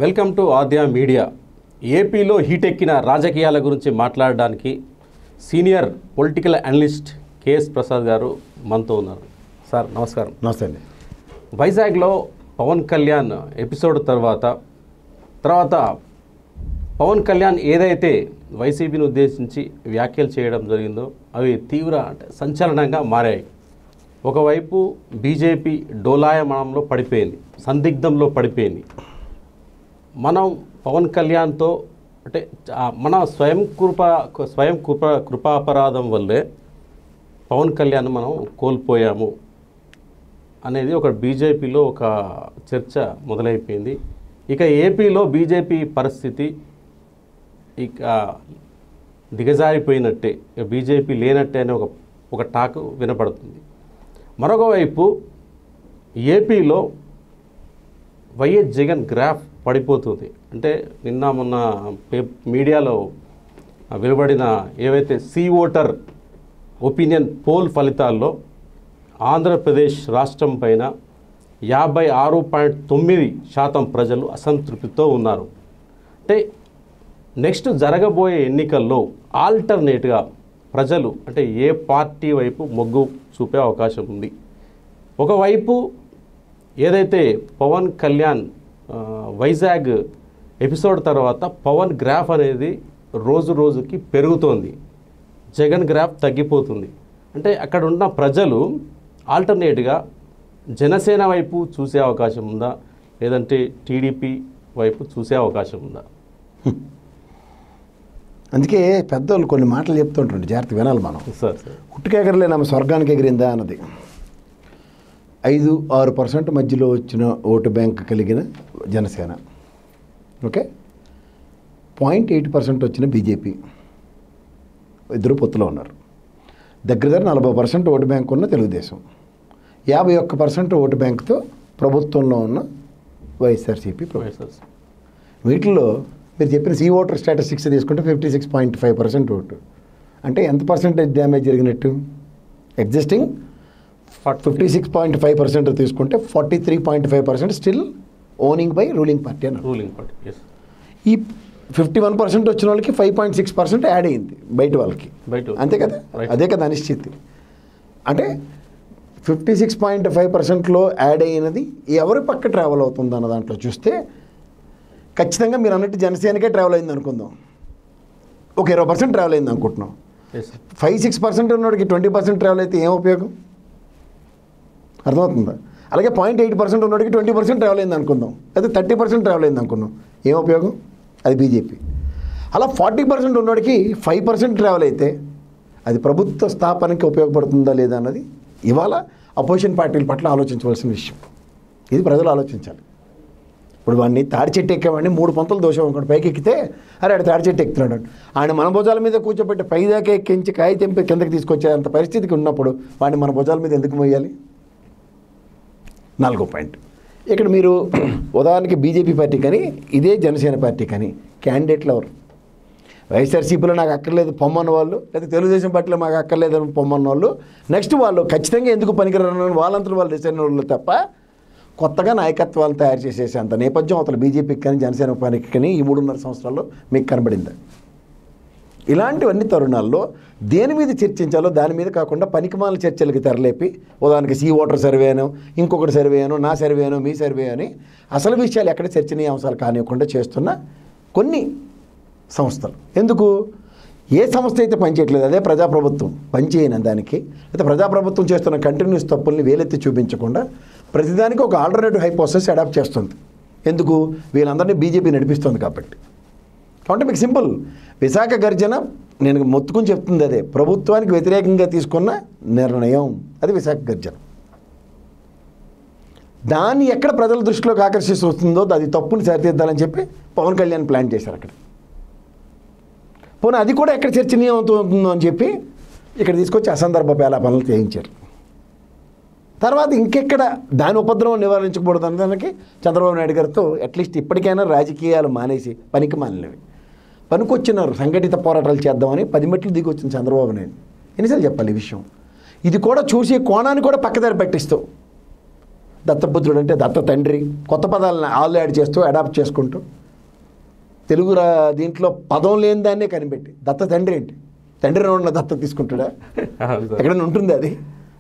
Welcome to Aadya media. ఏపీలో హీటెక్కిన రాజకీయాల గురించి మాట్లాడడానికి senior political analyst KS Prasad గారు మనతో ఉన్నారు. సార్ నమస్కారం. నమస్తే అండి. వైజాగ్లో పవన్ కళ్యాణ్ ఎపిసోడ్ తర్వాత పవన్ కళ్యాణ్ ఏదైతే వైసీపీని ఉద్దేశించి వ్యాఖ్యలు చేయడం జరిగిందో అవి తీవ్ర సంచలనంగా మారాయి. ఒకవైపు బీజేపీ డోలాయమానంలో పడిపోయింది, సందిగ్ధంలో పడిపోయింది. మనం పవన్ కళ్యాణ్తో అంటే మన స్వయం కృపాపరాధం వల్లే పవన్ కళ్యాణ్ మనం కోల్పోయాము అనేది ఒక బీజేపీలో ఒక చర్చ మొదలైపోయింది. ఇక ఏపీలో బీజేపీ పరిస్థితి ఇక దిగజారిపోయినట్టే, ఇక బీజేపీ లేనట్టే అనే ఒక టాక్ వినపడుతుంది. మరొక వైపు ఏపీలో వైఎస్ జగన్ గ్రాఫ్ పడిపోతుంది. అంటే నిన్న మొన్న మీడియాలో వెలువడిన ఏవైతే సీ ఓటర్ ఒపీనియన్ పోల్ ఫలితాల్లో ఆంధ్రప్రదేశ్ రాష్ట్రం పైన 56.9% ప్రజలు అసంతృప్తితో ఉన్నారు. అంటే నెక్స్ట్ జరగబోయే ఎన్నికల్లో ఆల్టర్నేట్గా ప్రజలు అంటే ఏ పార్టీ వైపు మొగ్గు చూపే అవకాశం ఉంది. ఒకవైపు ఏదైతే పవన్ కళ్యాణ్ వైజాగ్ ఎపిసోడ్ తర్వాత పవన్ గ్రాఫ్ అనేది రోజు రోజుకి పెరుగుతోంది, జగన్ గ్రాఫ్ తగ్గిపోతుంది. అంటే అక్కడ ఉన్న ప్రజలు ఆల్టర్నేట్గా జనసేన వైపు చూసే అవకాశం ఉందా, లేదంటే టీడీపీ వైపు చూసే అవకాశం ఉందా? అందుకే పెద్దవాళ్ళు కొన్ని మాటలు చెప్తుంటారు, జాగ్రత్త వినాలి మనం. సార్ పుట్టుకెగరలేని ఆమె స్వర్గానికి ఎగిరిందా అన్నది. 5-6% మధ్యలో వచ్చిన ఓటు బ్యాంక్ కలిగిన జనసేన, ఓకే, 0.8% వచ్చిన బీజేపీ, ఇద్దరు పొత్తులో ఉన్నారు. దగ్గర 40% ఓటు బ్యాంక్ ఉన్న తెలుగుదేశం, 51% ఓటు బ్యాంక్తో ప్రభుత్వంలో ఉన్న వైఎస్ఆర్సీపీ. వీటిల్లో మీరు చెప్పిన సీ ఓటర్ స్టాటిస్టిక్స్ తీసుకుంటే 56.5% ఓటు అంటే ఎంత పర్సెంటేజ్ డ్యామేజ్ జరిగినట్టు? ఎగ్జిస్టింగ్ 56.5% తీసుకుంటే 43.5% still owning by ruling party అన్నారు. ఈ 51% వచ్చిన వాళ్ళకి 5.6% యాడ్ అయింది బయట వాళ్ళకి, అంతే కదా? అదే కదా అనిశ్చితి. అంటే 56.5%లో యాడ్ అయినది ఎవరి పక్క ట్రావెల్ అవుతుంది అన్న దాంట్లో చూస్తే ఖచ్చితంగా మీరు అన్నట్టు జనసేనకే ట్రావెల్ అయింది అనుకుందాం. ఒక 20% ట్రావెల్ అయింది అనుకుంటున్నాం. 5-6% ఉన్నోడికి 20% ట్రావెల్ అయితే ఏం ఉపయోగం? అర్థమవుతుందా? అలాగే 0.8% ఉన్నోడికి 20% ట్రావెల్ అయింది అనుకుందాం, అయితే 30% ట్రావెల్ అయింది అనుకున్నాం, ఏం ఉపయోగం? అది బీజేపీ. అలా 40% ఉన్నోడికి 5% ట్రావెల్ అయితే అది ప్రభుత్వ స్థాపనకి ఉపయోగపడుతుందా లేదా అన్నది ఇవాళ అపోజిషన్ పార్టీల పట్ల ఆలోచించవలసిన విషయం. ఇది ప్రజలు ఆలోచించాలి. ఇప్పుడు వాడిని తాడి చెట్టు ఎక్కేవాడిని 3 పొంతలు దోషం అనుకోండి, పైకి ఎక్కితే అరే ఆడ తాడి చెట్టు ఎక్కుతున్నాడు, ఆయన మన భుజాల మీద కూర్చోబెట్టి పైదాకా ఎక్కించి కాయ తెంపి కిందకి తీసుకొచ్చే అంత పరిస్థితికి ఉన్నప్పుడు వాడిని మన భుజాల మీద ఎందుకు మోయాలి? 4వ పాయింట్. ఇక్కడ మీరు ఉదాహరణకి బీజేపీ పార్టీ కానీ ఇదే జనసేన పార్టీ కానీ క్యాండిడేట్లు ఎవరు? వైఎస్ఆర్సీపీలో నాకు అక్కర్లేదు పొమ్మన్న వాళ్ళు, లేదా తెలుగుదేశం పార్టీలో మాకు అక్కర్లేదు పొమ్మన్న వాళ్ళు, నెక్స్ట్ వాళ్ళు ఖచ్చితంగా ఎందుకు పనికిరాని వాళ్ళంతా వాళ్ళు డిసైడ్ వాళ్ళు తప్ప కొత్తగా నాయకత్వాలు తయారు చేసేసి అంత నేపథ్యం అవతల బీజేపీకి కానీ జనసేన పార్టీకి కానీ ఈ 3.5 సంవత్సరాల్లో మీకు కనబడిందా? ఇలాంటివన్నీ తరుణాల్లో దేని మీద చర్చించాలో దాని మీద కాకుండా పనికిమాల చర్చలకి తెరలేపి ఉదాహరణకి సీ ఓటర్ సర్వే అనో, ఇంకొకటి సర్వే అనో, నా సర్వే అనో, మీ సర్వే అని అసలు విషయాలు ఎక్కడ చర్చనీయ అంశాలు కానివ్వకుండా చేస్తున్న కొన్ని సంస్థలు. ఎందుకు? ఏ సంస్థ అయితే పనిచేయట్లేదు అదే ప్రజాప్రభుత్వం పనిచేయని దానికి, అయితే ప్రజాప్రభుత్వం చేస్తున్న కంటిన్యూస్ తప్పుల్ని వేలెత్తి చూపించకుండా ప్రతిదానికి ఒక ఆల్టర్నేటివ్ హైపోథసిస్ అడాప్ట్ చేస్తుంది. ఎందుకు? వీళ్ళందరినీ బీజేపీ నడిపిస్తుంది కాబట్టి. కాబట్టి మీకు సింపుల్, విశాఖ గర్జన నేను మొత్తుకుని చెప్తుంది అదే, ప్రభుత్వానికి వ్యతిరేకంగా తీసుకున్న నిర్ణయం, అది విశాఖ గర్జన. దాన్ని ఎక్కడ ప్రజల దృష్టిలోకి ఆకర్షిస్తూ వస్తుందో అది తప్పుని సరిదిద్దాలని చెప్పి పవన్ కళ్యాణ్ ప్లాన్ చేశారు అక్కడ. పోనీ అది కూడా ఎక్కడ చర్చనీయం అవుతుందో అని చెప్పి ఇక్కడ తీసుకొచ్చి అసందర్భ పేలాపనలు చేయించారు. తర్వాత ఇంకెక్కడ దాని ఉపద్రవం నివారించకూడదు అనడానికి చంద్రబాబు నాయుడు గారితో అట్లీస్ట్ ఇప్పటికైనా రాజకీయాలు మానేసి పనికి మాలినవి పనికొచ్చినారు, సంఘటిత పోరాటాలు చేద్దామని 10 మెట్లు దిగి వచ్చిన చంద్రబాబు నాయుడు ఎన్నిసార్లు చెప్పాలి ఈ విషయం? ఇది కూడా చూసి కోణాన్ని కూడా పక్కదారి పట్టిస్తూ దత్తపుత్రుడు అంటే దత్త తండ్రి, కొత్త పదాలను ఆల్ యాడ్ చేస్తూ అడాప్ట్ చేసుకుంటూ తెలుగు దీంట్లో పదం లేని దాన్నే కనిపెట్టి దత్త తండ్రి ఏంటి, తండ్రిని ఉన్న దత్త తీసుకుంటాడా? ఎక్కడైనా ఉంటుంది అది?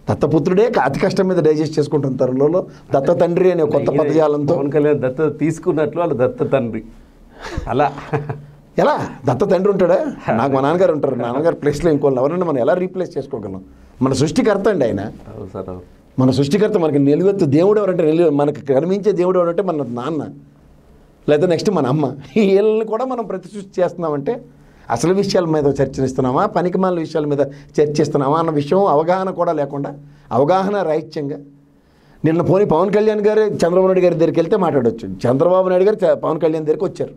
దత్తపుత్రుడే అతి కష్టం మీద డైజెస్ట్ చేసుకుంటున్న తరుణంలో దత్త తండ్రి అనే కొత్త పదజాలంతో పవన్ కళ్యాణ్ దత్త తీసుకున్నట్లు వాళ్ళు దత్త తండ్రి అలా ఎలా దత్త తండ్రి ఉంటాడా? నాకు మా నాన్నగారు ఉంటారు, నాన్నగారు ప్లేస్లో ఇంకోళ్ళు ఎవరైనా మనం ఎలా రీప్లేస్ చేసుకోగలం? మన సృష్టికర్త అండి ఆయన. మన సృష్టికర్త. మనకి నిలువెత్తు దేవుడు ఎవరంటే మనకు కనిపించే దేవుడు ఎవరంటే మన నాన్న, లేదా నెక్స్ట్ మన అమ్మ. వీళ్ళని కూడా మనం ప్రతిసృష్టి చేస్తున్నామంటే అసలు విషయాల మీద చర్చనిస్తున్నామా, పనికిమాల విషయాల మీద చర్చిస్తున్నామా అన్న విషయం అవగాహన కూడా లేకుండా, అవగాహన రాహిత్యంగా నిన్న పోనీ పవన్ కళ్యాణ్ గారు చంద్రబాబు నాయుడు గారి దగ్గరికి వెళ్తే మాట్లాడవచ్చు. చంద్రబాబు నాయుడు గారు పవన్ కళ్యాణ్ దగ్గరికి వచ్చారు.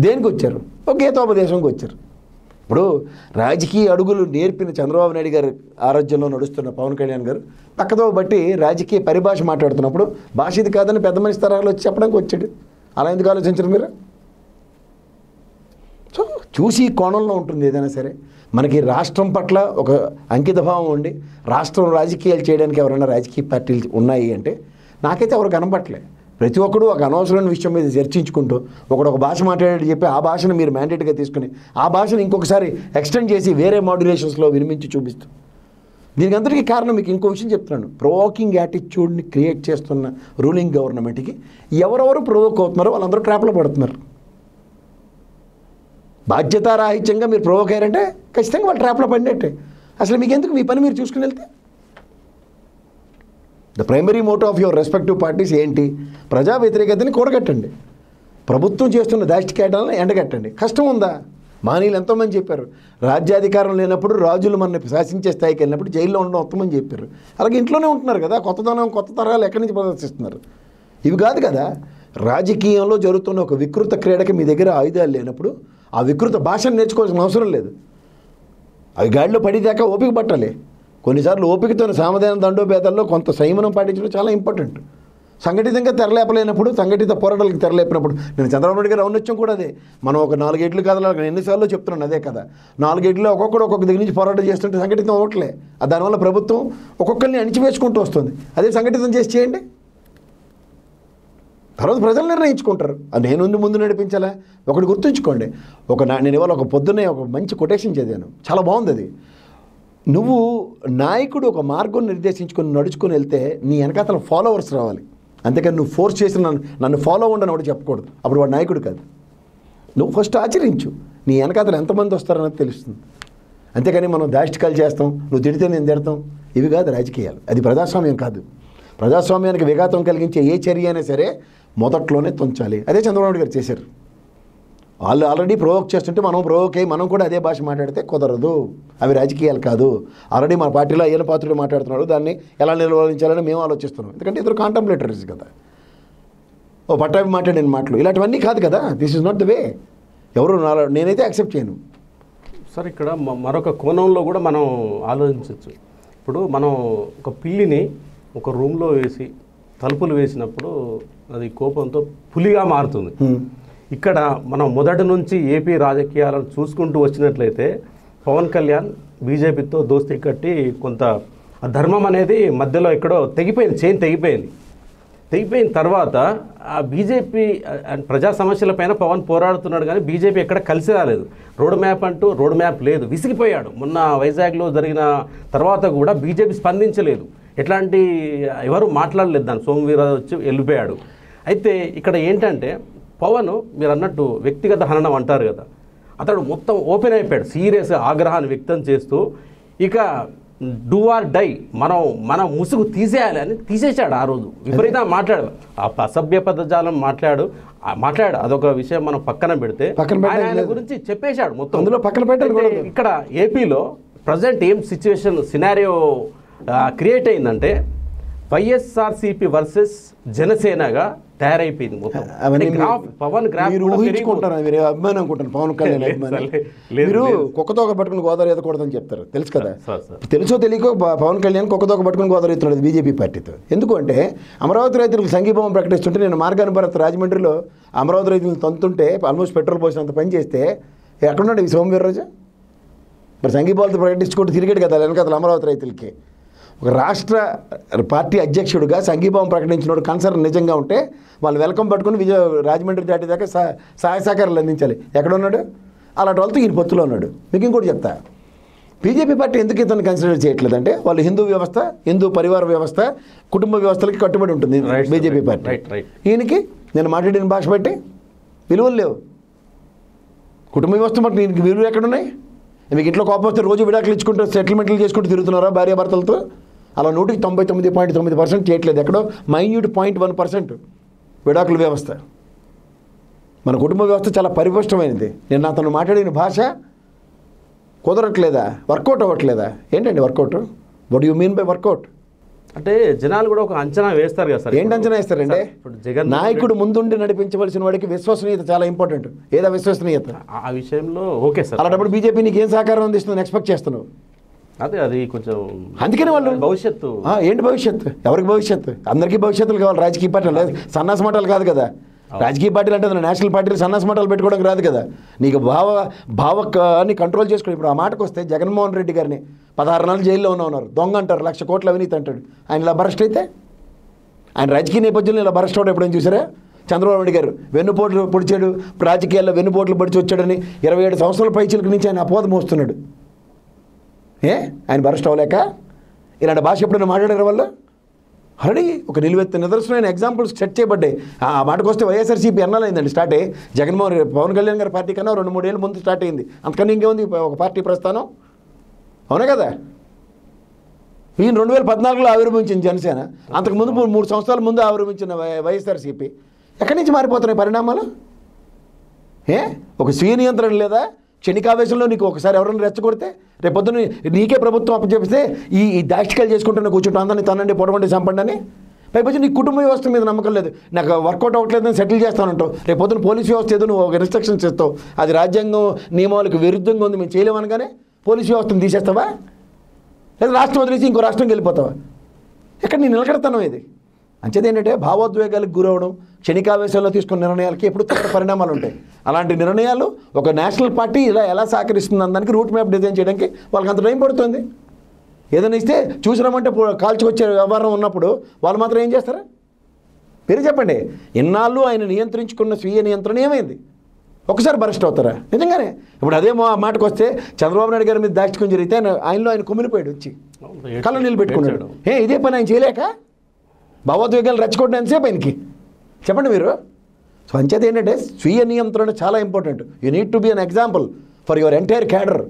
దేనికి వచ్చారు? ఒక గీతోపదేశంకి వచ్చారు. ఇప్పుడు రాజకీయ అడుగులు నేర్పిన చంద్రబాబు నాయుడు గారు ఆరోగ్యంలో నడుస్తున్న పవన్ కళ్యాణ్ గారు పక్కతో బట్టి రాజకీయ పరిభాష మాట్లాడుతున్నప్పుడు భాష ఇది కాదని పెద్ద మనిషి తరహాలో వచ్చి చెప్పడానికి వచ్చాడు. అలా ఎందుకు ఆలోచించరు మీరు? సో చూసి కోణంలో ఉంటుంది ఏదైనా సరే. మనకి రాష్ట్రం పట్ల ఒక అంకితభావం ఉండి రాష్ట్రం రాజకీయాలు చేయడానికి ఎవరైనా రాజకీయ పార్టీలు ఉన్నాయి అంటే నాకైతే ఎవరు కనపట్లే. ప్రతి ఒక్కడు ఒక అనవసరమైన విషయం మీద చర్చించుకుంటూ ఒక భాష మాట్లాడేది చెప్పి ఆ భాషను మీరు మ్యాండేట్గా తీసుకుని ఆ భాషను ఇంకొకసారి ఎక్స్టెండ్ చేసి వేరే మాడ్యులేషన్స్లో వినిపించి చూపిస్తూ దీనికి అందరికీ కారణం మీకు ఇంకో విషయం చెప్తున్నాను. ప్రొవోకింగ్ యాటిట్యూడ్ని క్రియేట్ చేస్తున్న రూలింగ్ గవర్నమెంట్కి ఎవరెవరు ప్రొవోక్ అవుతున్నారో వాళ్ళందరూ ట్రాప్లో పడుతున్నారు. బాధ్యతారాహిత్యంగా మీరు ప్రొవోక్ అయ్యారంటే ఖచ్చితంగా వాళ్ళు ట్రాప్లో పడినట్టే. అసలు మీకు ఎందుకు? మీ పని మీరు చూసుకుని వెళ్తే the primary motto of your respective parties ఏంటి? ప్రజా వ్యతిరేకతని కూడగట్టండి, ప్రభుత్వం చేస్తున్న దాష్టికేటాలను ఎండగట్టండి. కష్టం ఉందా? మానీయులు ఎంతోమంది చెప్పారు రాజ్యాధికారం లేనప్పుడు రాజులు మనల్ని శాసించే స్థాయికి వెళ్ళినప్పుడు జైల్లో ఉండడం ఉత్తమని చెప్పారు. అలాగే ఇంట్లోనే ఉంటున్నారు కదా. కొత్త తరాలు ఎక్కడి నుంచి ప్రదర్శిస్తున్నారు? ఇవి కాదు కదా. రాజకీయంలో జరుగుతున్న ఒక వికృత క్రీడకి మీ దగ్గర ఆయుధాలు లేనప్పుడు ఆ వికృత భాషను నేర్చుకోవాల్సిన అవసరం లేదు. అవి గాడిలో పడిదాకా ఓపిక పట్టాలి. కొన్నిసార్లు ఓపికతో సామధాన దండోపేదాల్లో కొంత సంయమనం పాటించడం చాలా ఇంపార్టెంట్. సంఘటితంగా తెరలేపలేనప్పుడు, సంఘటిత పోరాటాలకు తెరలేపినప్పుడు నేను చంద్రబాబు నాయుడు గారు ఔన్నత్యం కూడా అదే. మనం ఒక 4 ఏళ్ళు కదలాలి, ఎన్నిసార్లు చెప్తున్నాను అదే కదా. 4 ఏళ్ళు ఒక్కొక్కడు ఒక్కొక్క దగ్గర నుంచి పోరాటం చేస్తుంటే సంఘటితం అవ్వట్లే. దానివల్ల ప్రభుత్వం ఒక్కొక్కరిని అణిచివేసుకుంటూ వస్తుంది. అదే సంఘటితం చేసి చేయండి, తర్వాత ప్రజలు నిర్ణయించుకుంటారు. నేను ముందు నడిపించాలా? ఒకటి గుర్తుంచుకోండి. నేను ఇవాళ ఒక పొద్దున్నే ఒక మంచి కొటేషన్ చదివాను, చాలా బాగుంది అది. నువ్వు నాయకుడు ఒక మార్గం నిర్దేశించుకొని నడుచుకొని వెళ్తే నీ వెనకాతల ఫాలోవర్స్ రావాలి. అంతేకాని నువ్వు ఫోర్స్ చేసి నన్ను ఫాలో ఉండని వాడు చెప్పకూడదు. అప్పుడు వాడు నాయకుడు కాదు. నువ్వు ఫస్ట్ ఆచరించు, నీ వెనకాతలు ఎంతమంది వస్తారన్నది తెలుస్తుంది. అంతేకాని మనం దాష్టికాలు చేస్తాం, నువ్వు తిడితే నేను తిడతాం, ఇవి కాదు రాజకీయాలు. అది ప్రజాస్వామ్యం కాదు. ప్రజాస్వామ్యానికి విఘాతం కలిగించే ఏ చర్య అయినా సరే మొదట్లోనే తుంచాలి. అదే చంద్రబాబు గారు చేశారు. వాళ్ళు ఆల్రెడీ ప్రొవోక్ చేస్తుంటే మనం ప్రొవోక్ అయ్యి మనం కూడా అదే భాష మాట్లాడితే కుదరదు. అవి రాజకీయాలు కాదు. ఆల్రెడీ మన పార్టీలో అయ్యన పాత్రుడు మాట్లాడుతున్నాడు, దాన్ని ఎలా నిర్వహించాలని మేము ఆలోచిస్తున్నాం. ఎందుకంటే ఇద్దరు కాంటంప్లేటరీస్ కదా. ఓ పట్టాభి మాట్లాడిన మాటలు ఇలాంటివన్నీ కాదు కదా. This is not the way. ఎవరు నేనైతే యాక్సెప్ట్ చేయను. సార్ ఇక్కడ మరొక కోణంలో కూడా మనం ఆలోచించవచ్చు. ఇప్పుడు మనం ఒక పిల్లిని ఒక రూమ్లో వేసి తలుపులు వేసినప్పుడు అది కోపంతో పులిగా మారుతుంది. ఇక్కడ మనం మొదటి నుంచి ఏపీ రాజకీయాలను చూసుకుంటూ వచ్చినట్లయితే పవన్ కళ్యాణ్ బీజేపీతో దోస్తీ కట్టి కొంత ధర్మం అనేది మధ్యలో ఎక్కడో తెగిపోయింది, చైన్ తెగిపోయిన తర్వాత ఆ బీజేపీ ప్రజా సమస్యలపైన పవన్ పోరాడుతున్నాడు, కానీ బీజేపీ ఎక్కడ కలిసి రాలేదు. రోడ్ మ్యాప్ లేదు, విసిగిపోయాడు. మొన్న వైజాగ్లో జరిగిన తర్వాత కూడా బీజేపీ స్పందించలేదు, ఎట్లాంటి ఎవరు మాట్లాడలేదు. దాన్ని సోమవీర్రాజు వచ్చి వెళ్ళిపోయాడు. అయితే ఇక్కడ ఏంటంటే పవన్ మీరు అన్నట్టు వ్యక్తిగత హననం అంటారు కదా, అతడు మొత్తం ఓపెన్ అయిపోయాడు, సీరియస్గా ఆగ్రహాన్ని వ్యక్తం చేస్తూ ఇక డూ ఆర్ డై, మనం ముసుగు తీసేయాలి అని తీసేశాడు. ఆ రోజు విపరీతంగా మాట్లాడు, ఆ అసభ్య పదజాలం మాట్లాడు. అదొక విషయం మనం పక్కన పెడితే ఆయన గురించి చెప్పేశాడు మొత్తం. అందులో పక్కన పెట్టాడు. ఇక్కడ ఏపీలో ప్రజెంట్ ఏం సినారియో క్రియేట్ అయిందంటే వైఎస్ఆర్సీపీ వర్సెస్ జనసేనగా తయారైపోయింది మొత్తం. పవన్ అభిమానం అనుకుంటాను పవన్ కళ్యాణ్ అభిమానం. మీరు కుక్కతోక పట్టుకుని గోదావరి ఎదకూడదని చెప్తారు, తెలుసు కదా. తెలుసో తెలియకో పవన్ కళ్యాణ్ కుక్కతోక పట్టుకుని గోదావరి ఎత్తున్నాడు బీజేపీ పార్టీతో. ఎందుకు అంటే అమరావతి రైతులకు సంఘీభావం ప్రకటిస్తుంటే నేను మార్గాన్ని భరత్ రాజమండ్రిలో అమరావతి రైతులను తంతుంటే ఆల్మోస్ట్ పెట్రోల్ పోసినంత పని చేస్తే ఎక్కడున్నాడు ఈ సోమవీర్రాజు? మరి సంఘీభావాలతో ప్రకటించుకుంటూ తిరిగాడు కదా వెనకాతలు అమరావతి రైతులకి. ఒక రాష్ట్ర పార్టీ అధ్యక్షుడిగా సంఘీభావం ప్రకటించినోడు కన్సర్న్ నిజంగా ఉంటే వాళ్ళు వెల్కమ్ పట్టుకుని రాజమండ్రి దాటి దాకా సహాయ సహకారాలు అందించాలి. ఎక్కడ ఉన్నాడు? అలాంటి వాళ్ళతో ఈయన పొత్తులో ఉన్నాడు. మీకు ఇంకోటి చెప్తా, బీజేపీ పార్టీ ఎందుకు ఇతను కన్సిడర్ చేయట్లేదంటే వాళ్ళు హిందూ వ్యవస్థ, హిందూ పరివార వ్యవస్థ, కుటుంబ వ్యవస్థలకి కట్టుబడి ఉంటుంది బీజేపీ పార్టీ. ఈయనకి నేను మాట్లాడిన భాష బట్టి విలువలు లేవు. కుటుంబ వ్యవస్థ బట్టి దీనికి విలువలు ఎక్కడున్నాయి? మీకు ఇంట్లో కోపం వస్తే రోజు విడాకులు ఇచ్చుకుంటూ సెటిల్మెంట్లు చేసుకుంటూ తిరుగుతున్నారా భార్యాభర్తలతో? అలా 99.9% చేయట్లేదు. ఎక్కడో -0.1% విడాకుల వ్యవస్థ. మన కుటుంబ వ్యవస్థ చాలా పరిపుష్టమైనది. నేను అతను మాట్లాడిన భాష కుదరట్లేదా? వర్కౌట్ అవ్వట్లేదా? ఏంటండి workout? What you mean by workout? అంటే జనాలు కూడా ఒక అంచనా వేస్తారు కదా సార్. ఏంటి అంచనా వేస్తారంటే, నాయకుడు ముందుండి నడిపించవలసిన వాడికి విశ్వసనీయత చాలా ఇంపార్టెంట్. ఏదా విశ్వసనీయత? ఆ విషయంలో ఓకే సార్. అలాంటప్పుడు బీజేపీ నీకు ఏం సహకారం అందిస్తుందని ఎక్స్పెక్ట్ చేస్తున్నావు? అదే అది కొంచెం అందుకనే వాళ్ళు భవిష్యత్తు ఏంటి భవిష్యత్తు? ఎవరికి భవిష్యత్తు? అందరికీ భవిష్యత్తులు కావాలి. రాజకీయ పార్టీలు లేదు, సన్నాస మఠాలు కాదు కదా. రాజకీయ పార్టీలు అంటే నేషనల్ పార్టీలు సన్నాస మఠాలు పెట్టుకోవడానికి రాదు కదా. నీకు భావాన్ని కంట్రోల్ చేసుకుని ఇప్పుడు ఆ మాటకు వస్తే జగన్మోహన్ రెడ్డి గారిని 16 నెలలు జైల్లో ఉన్నారు, దొంగ అంటారు, 1,00,000 కోట్ల అవినీతి అంటాడు. ఆయన ఇలా బరెస్ట్ అయితే, ఆయన రాజకీయ నేపథ్యంలో ఇలా బరెస్ట్ అవడం ఎప్పుడైనా చూసారా? చంద్రబాబు నాయుడు గారు వెన్నుపోట్లు పొడిచాడు, రాజకీయాల్లో వెన్నుపోట్లు పొడిచి వచ్చాడని 27 సంవత్సరాల పైచిలకు నుంచి ఆయన అపోహ మోస్తున్నాడు. ఆయన బరెస్ట్ అవ్వలేక ఇలాంటి భాష ఎప్పుడైనా మాట్లాడారు వాళ్ళు? ఆల్రెడీ ఒక నిలువెత్తిన నిదర్శనమైన ఎగ్జాంపుల్స్ సెట్ చేయబడ్డాయి. ఆ మాటకు వస్తే వైఎస్ఆర్సీపీ ఎన్నాలైందండి స్టార్ట్ అయ్యి? పవన్ కళ్యాణ్ గారి పార్టీ కన్నా 2-3 ఏళ్ళ ముందు స్టార్ట్ అయింది. అంతకన్నా ఇంకేముంది ఒక పార్టీ ప్రస్థానం? అవునా కదా? ఈయన 2014లో ఆవిర్భవించింది జనసేన, అంతకుముందు 3 సంవత్సరాల ముందు ఆవిర్భవించిన వైఎస్ఆర్సీపీ. ఎక్కడి నుంచి మారిపోతున్నాయి పరిణామాలు? ఒక స్వీయ నియంత్రణ లేదా? క్షణికావేశంలో నీకు ఒకసారి ఎవరైనా రెచ్చగొడితే రేపొద్దున నీకే ప్రభుత్వం అప్పచెప్పితే ఈ దాష్టికాలు చేసుకుంటున్న కూర్చుంటూ అందరినీ తనండి పొడవండి చంపండి అని. పైపచ్చి నీ కుటుంబ వ్యవస్థ మీద నమ్మకం లేదు, నాకు వర్కౌట్ అవ్వట్లేదని సెటిల్ చేస్తానంటావు. రేపొద్దున పోలీస్ వ్యవస్థ ఏదో నువ్వు ఒక రిస్ట్రిక్షన్స్ ఇస్తావు, అది రాజ్యాంగం నియమాలకు విరుద్ధంగా ఉంది, మేము చేయలేమనగానే పోలీస్ వ్యవస్థను తీసేస్తావా? లేదా రాష్ట్రం వదిలేసి ఇంకో రాష్ట్రంకి వెళ్ళిపోతావా? ఎక్కడ నీ నిలకడతనం ఇది? అంచేది ఏంటంటే భావోద్వేగాలకు గురవడం, క్షణికావేశంలో తీసుకున్న నిర్ణయాలకి ఎప్పుడు తక్కువ పరిణామాలు ఉంటాయి. అలాంటి నిర్ణయాలు ఒక నేషనల్ పార్టీ ఇలా ఎలా సహకరిస్తుంది అన్నదానికి రూట్ మ్యాప్ డిజైన్ చేయడానికి వాళ్ళకి అంత టైం పడుతుంది. ఏదైనా ఇస్తే చూసినామంటే కాల్చుకొచ్చే వ్యవహారం ఉన్నప్పుడు వాళ్ళు మాత్రం ఏం చేస్తారా? మీరు చెప్పండి. ఇన్నాళ్ళు ఆయన నియంత్రించుకున్న స్వీయ నియంత్రణ ఏమైంది? ఒకసారి బరెస్ట్ అవుతారా? నిజంగానే ఇప్పుడు అదే మాటకు వస్తే చంద్రబాబు నాయుడు గారి మీద దాచుకొని జరిగితే ఆయన కుమిలిపోయాడు, వచ్చి కళ్ళు నిలబెట్టుకున్నాడు. ఇదే పని ఆయన చేయలేక భావోద్వేగాలు రెచ్చగొట్టిన ఎంతసేపు ఆయనకి? చెప్పండి మీరు. సో అంచేది ఏంటంటే స్వీయ నియంత్రణ చాలా important. You need to be an example for your entire cadre.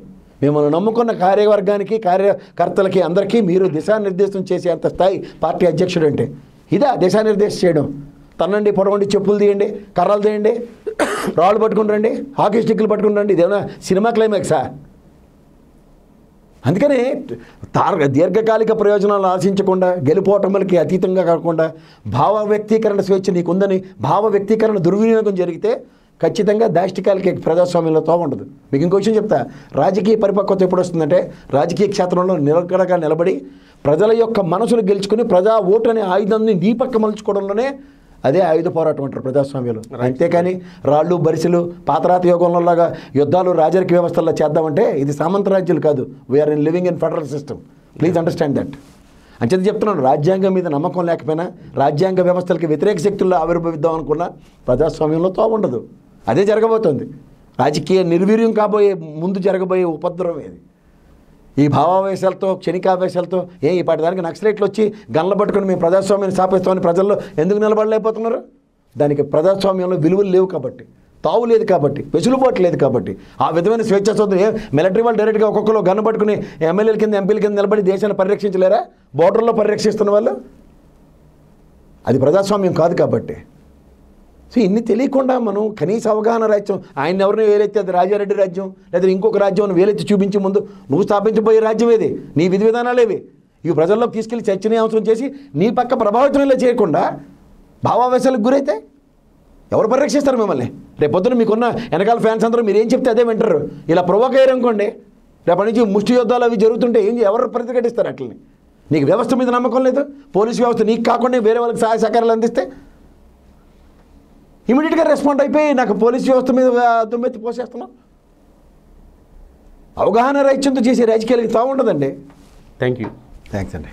మిమ్మల్ని నమ్ముకున్న కార్యవర్గానికి, కార్యకర్తలకి అందరికీ మీరు దిశానిర్దేశం చేసే అంత స్థాయి పార్టీ అధ్యక్షుడు అంటే ఇదా దిశానిర్దేశం చేయడం? తన్నండి, పొడవండి, చెప్పులు తీయండి, కర్రలు తీయండి, రాళ్ళు పట్టుకుని రండి, హాకీ స్టిక్లు పట్టుకుని రండి, ఇదేమన్నా సినిమా క్లైమాక్సా? అందుకని దీర్ఘకాలిక ప్రయోజనాలు ఆశించకుండా, గెలుపోటములకి అతీతంగా కాకుండా భావ వ్యక్తీకరణ స్వేచ్ఛ నీకుందని భావ వ్యక్తీకరణ దుర్వినియోగం జరిగితే ఖచ్చితంగా దాష్టికాలకి ప్రజాస్వామ్యంలో ఉండదు. మీకు ఇంకో విషయం చెప్తా. రాజకీయ పరిపక్వత ఎప్పుడు వస్తుందంటే రాజకీయ క్షేత్రంలో నిలకడగా నిలబడి ప్రజల యొక్క మనసులు గెలుచుకుని ప్రజా ఓటు అనే ఆయుధాన్ని నీ పక్క మలుచుకోవడంలోనే అదే ఆయుధ పోరాటం అంటారు ప్రజాస్వామ్యంలో. అంతేకాని రాళ్ళు బరిసెలు పాతరాత యోగంలోలాగా యుద్ధాలు రాజరిక వ్యవస్థల్లో చేద్దామంటే ఇది సామంత రాజ్యాలు కాదు. We are in living in federal system. Please understand that. అంచేది చెప్తున్నాను, రాజ్యాంగం మీద నమ్మకం లేకపోయినా రాజ్యాంగ వ్యవస్థలకి వ్యతిరేక శక్తుల్లో ఆవిర్భవిద్దాం అనుకున్నా ప్రజాస్వామ్యంలో ఉండదు. అదే జరగబోతోంది. రాజకీయ నిర్వీర్యం కాబోయే ముందు జరగబోయే ఉపద్రవం ఏది? ఈ భావావేశాలతో, క్షణికావేశాలతో ఈ పాటిదానికి నక్సలైట్లు వచ్చి గన్లు పట్టుకుని మేము ప్రజాస్వామ్యాన్ని స్థాపిస్తామని ప్రజల్లో ఎందుకు నిలబడలేకపోతున్నారు? దానికి ప్రజాస్వామ్యంలో విలువలు లేవు కాబట్టి, తావు లేదు కాబట్టి, వెసులుబాటు లేదు కాబట్టి. ఆ విధమైన స్వేచ్ఛ స్వాతంత్రం మిలిటరీ వాళ్ళు డైరెక్ట్గా ఒక్కొక్కరు గన్ను పట్టుకుని ఎమ్మెల్యేల కింద, ఎంపీల కింద నిలబడి దేశాన్ని పరిరక్షించలేరా? బోర్డర్లో పరిరక్షిస్తున్న వాళ్ళు. అది ప్రజాస్వామ్యం కాదు కాబట్టి. సో ఇన్ని తెలియకుండా మనం కనీస అవగాహన రాజ్యం, ఆయన ఎవరిని వేలెత్తి అది రాజారెడ్డి రాజ్యం లేదా ఇంకొక రాజ్యం వేలెత్తి చూపించే ముందు నువ్వు స్థాపించబోయే రాజ్యం ఏది? నీ విధి విధానాలేవి? ఇవి ప్రజల్లోకి తీసుకెళ్లి చర్చనీయాంశం చేసి నీ పక్క ప్రభావితంలో చేయకుండా భావావేశాలకు గురైతే ఎవరు పరిరక్షిస్తారు మిమ్మల్ని? రేపొద్దున మీకున్న వెనకాల ఫ్యాన్స్ అందరూ మీరు ఏం చెప్తే అదే వింటారు. ఇలా ప్రొవోక్ అయ్యారు అనుకోండి, రేపటి నుంచి ముష్టి యుద్ధాలు అవి జరుగుతుంటే ఎవరు ప్రతిఘటిస్తారు? అట్లని నీకు వ్యవస్థ మీద నమ్మకం లేదు, పోలీసు వ్యవస్థ నీకు కాకుండా వేరే వాళ్ళకి సహాయ సహకారాలు అందిస్తే ఇమీడియట్గా రెస్పాండ్ అయిపోయి నాకు పోలీస్ వ్యవస్థ మీద దుమ్మెత్తి పోసేస్తున్నాం. అవగాహన రైత్యంతో చేసే రాజకీయాలకి ఉండదండి. Thank you. థ్యాంక్స్ అండి.